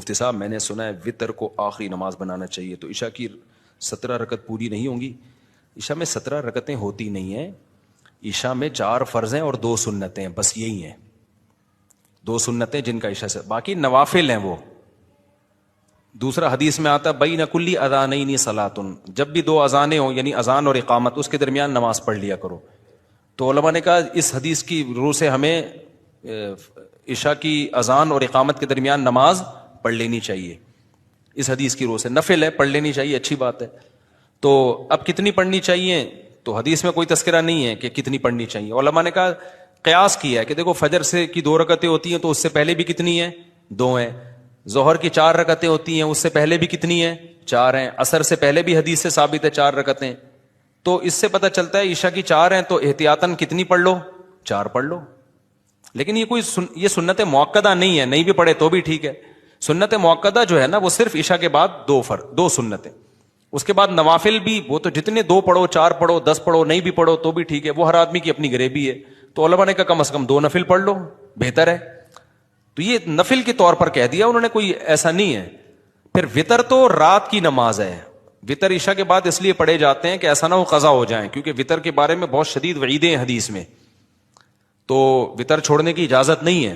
مفتی صاحب میں نے سنا ہے وطر کو آخری نماز بنانا چاہیے، تو عشاء کی 17 رکعت پوری نہیں ہوں گی؟ عشاء میں 17 رکعتیں ہوتی نہیں ہیں، عشاء میں 4 فرض ہیں اور 2 سنتیں ہیں، بس یہی ہیں 2 سنتیں جن کا عشاء سے، باقی نوافل ہیں وہ۔ دوسرا حدیث میں آتا بین کلی اذانین صلاۃ، جب بھی 2 اذانیں ہوں یعنی اذان اور اقامت، اس کے درمیان نماز پڑھ لیا کرو۔ تو علماء نے کہا اس حدیث کی روح سے ہمیں عشاء کی اذان اور اقامت کے درمیان نماز پڑھ لینی چاہیے، اس حدیث کی روح سے نفل ہے، پڑھ لینی چاہیے، اچھی بات ہے۔ تو اب کتنی پڑھنی چاہیے؟ تو حدیث میں کوئی تذکرہ نہیں ہے کہ کتنی پڑھنی چاہیے۔ علماء نے کہا قیاس کیا ہے کہ دیکھو فجر سے کی 2 رکعتیں ہوتی ہیں تو اس سے پہلے بھی کتنی ہیں؟ 2 ہیں۔ ظہر کی 4 رکعتیں ہوتی ہیں، اس سے پہلے بھی کتنی ہیں؟ 4 ہیں۔ عصر سے پہلے بھی حدیث سے ثابت ہے 4 رکعتیں۔ تو اس سے پتہ چلتا ہے عشاء کی 4 ہیں تو احتیاطاً کتنی پڑھ لو؟ 4 پڑھ لو۔ لیکن یہ سنت مؤکدہ نہیں ہے، نہیں بھی پڑھے تو بھی ٹھیک ہے۔ سنت مؤکدہ جو ہے نا وہ صرف عشاء کے بعد 2 سنتیں، اس کے بعد نوافل بھی وہ تو جتنے 2 پڑھو، 4 پڑھو، 10 پڑھو، نہیں بھی پڑھو تو بھی ٹھیک ہے، وہ ہر آدمی کی اپنی غریبی ہے۔ تو علماء نے کہا کم از کم 2 نفل پڑھ لو، بہتر ہے۔ تو یہ نفل کے طور پر کہہ دیا انہوں نے، کوئی ایسا نہیں ہے۔ پھر وطر تو رات کی نماز ہے، وطر عشاء کے بعد اس لیے پڑھے جاتے ہیں کہ ایسا نہ ہو قضا ہو جائیں، کیونکہ وطر کے بارے میں بہت شدید وعیدیں ہیں حدیث میں، تو وطر چھوڑنے کی اجازت نہیں ہے۔